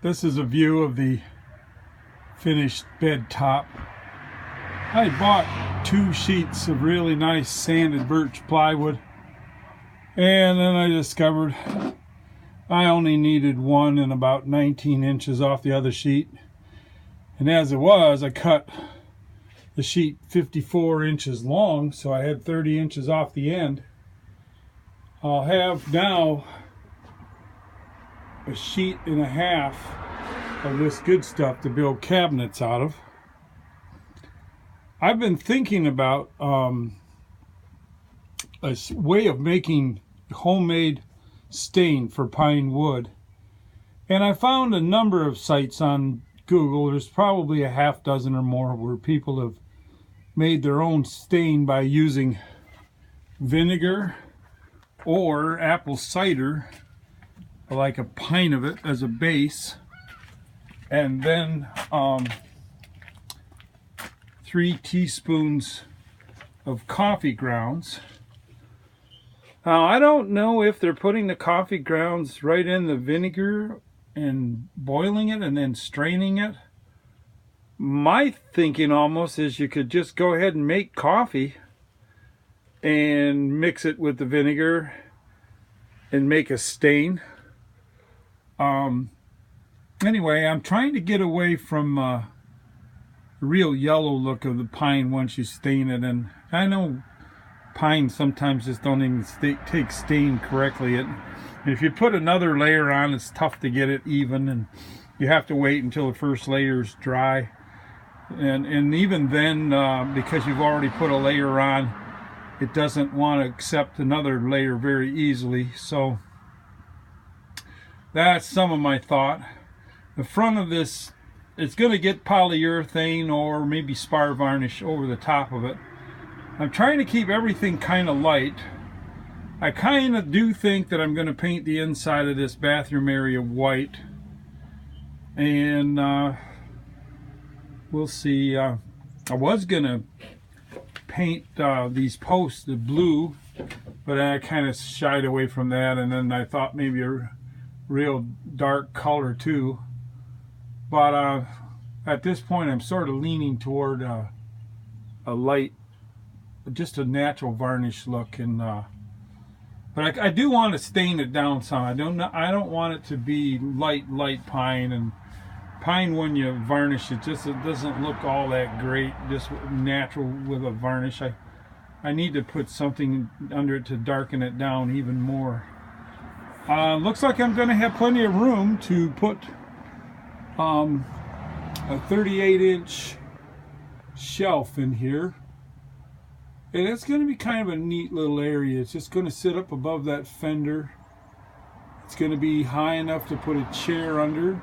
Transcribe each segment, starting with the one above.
This is a view of the finished bed top. I bought 2 sheets of really nice sanded birch plywood, and then I discovered I only needed one and about 19 inches off the other sheet. And as it was, I cut the sheet 54 inches long, so I had 30 inches off the end. I'll have now a sheet and a half of this good stuff to build cabinets out of. I've been thinking about a way of making homemade stain for pine wood, and I found a number of sites on Google. There's probably a half dozen or more where people have made their own stain by using vinegar or apple cider, like a pint of it as a base, and then 3 teaspoons of coffee grounds. Now, I don't know if they're putting the coffee grounds right in the vinegar and boiling it and then straining it. My thinking almost is you could just go ahead and make coffee and mix it with the vinegar and make a stain. Anyway, I'm trying to get away from the real yellow look of the pine once you stain it, and I know pine sometimes just don't even take stain correctly. And if you put another layer on, it's tough to get it even, and you have to wait until the first layer is dry. And even then, because you've already put a layer on, it doesn't want to accept another layer very easily. So that's some of my thought. The front of this, it's going to get polyurethane or maybe spar varnish over the top of it. I'm trying to keep everything kind of light. I kind of do think that I'm going to paint the inside of this bathroom area white, and we'll see. I was going to paint these posts the blue, but I kind of shied away from that, and then I thought maybe a real dark color too. But at this point I'm sort of leaning toward a light, just a natural varnish look. And but I do want to stain it down some. I don't want it to be light pine. And pine, when you varnish it, it doesn't look all that great just natural with a varnish. I need to put something under it to darken it down even more. Looks like I'm going to have plenty of room to put a 38-inch shelf in here, and it's going to be kind of a neat little area. It's just going to sit up above that fender. It's going to be high enough to put a chair under,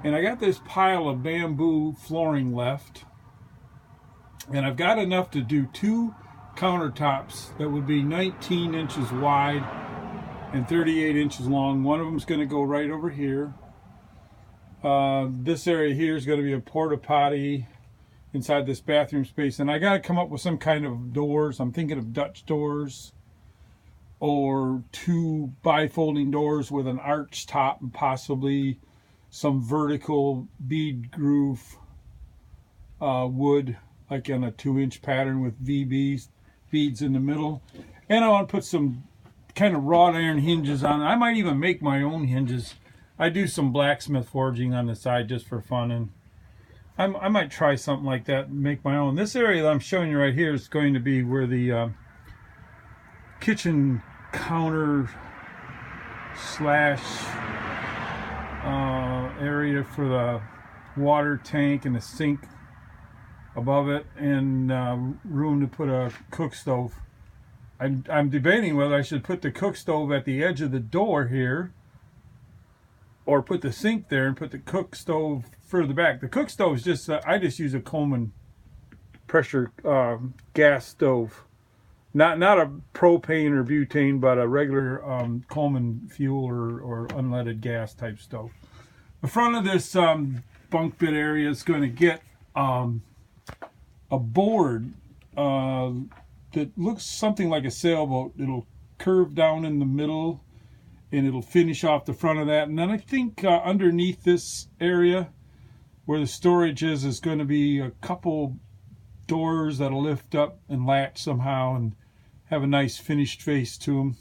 and I got this pile of bamboo flooring left, and I've got enough to do 2 countertops that would be 19 inches wide and 38 inches long. One of them is going to go right over here. This area here is going to be a porta potty inside this bathroom space, and I got to come up with some kind of doors. I'm thinking of Dutch doors or 2 bifolding doors with an arch top, and possibly some vertical bead groove wood, like in a 2-inch pattern with VB beads in the middle. And I want to put some kind of wrought iron hinges on it. I might even make my own hinges. I do some blacksmith forging on the side just for fun, and I might try something like that and make my own. This area that I'm showing you right here is going to be where the kitchen counter slash area for the water tank and the sink above it, and room to put a cook stove. I'm debating whether I should put the cook stove at the edge of the door here, or put the sink there and put the cook stove further back. The cook stove is just, I just use a Coleman pressure gas stove. Not a propane or butane, but a regular Coleman fuel or unleaded gas type stove. The front of this bunk bed area is going to get a board that looks something like a sailboat. It'll curve down in the middle, and it'll finish off the front of that. And then I think underneath this area where the storage is going to be a couple doors that'll lift up and latch somehow and have a nice finished face to them.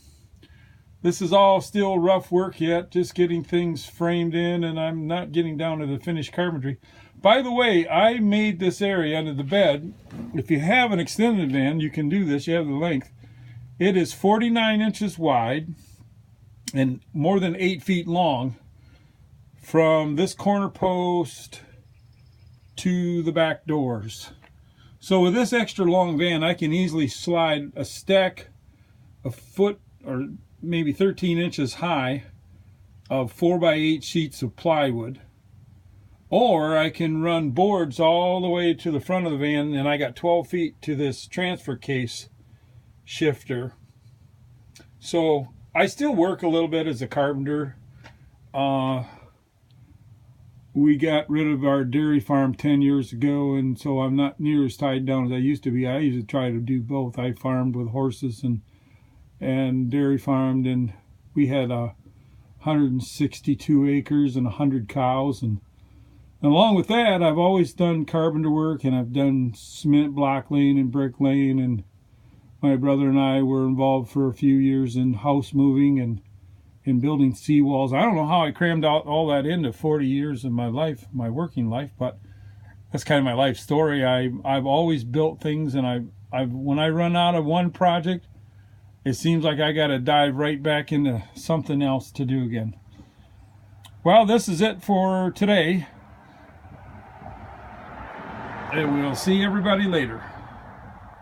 This is all still rough work yet, just getting things framed in, and I'm not getting down to the finished carpentry. By the way, I made this area under the bed. If you have an extended van, you can do this. You have the length. It is 49 inches wide and more than 8 feet long from this corner post to the back doors. So with this extra long van, I can easily slide a stack a foot or maybe 13 inches high of 4x8 sheets of plywood. Or I can run boards all the way to the front of the van, and I got 12 feet to this transfer case shifter. So I still work a little bit as a carpenter. We got rid of our dairy farm 10 years ago, and so I'm not near as tied down as I used to be. I used to try to do both. I farmed with horses and dairy farmed, and we had 162 acres and 100 cows. And along with that, I've always done carpenter work, and I've done cement block laying and brick laying, and my brother and I were involved for a few years in house moving and in building seawalls. I don't know how I crammed out all that into 40 years of my life, my working life, but that's kind of my life story. I've always built things, and when I run out of one project, it seems like I got to dive right back into something else to do again. Well, this is it for today. And we'll see everybody later.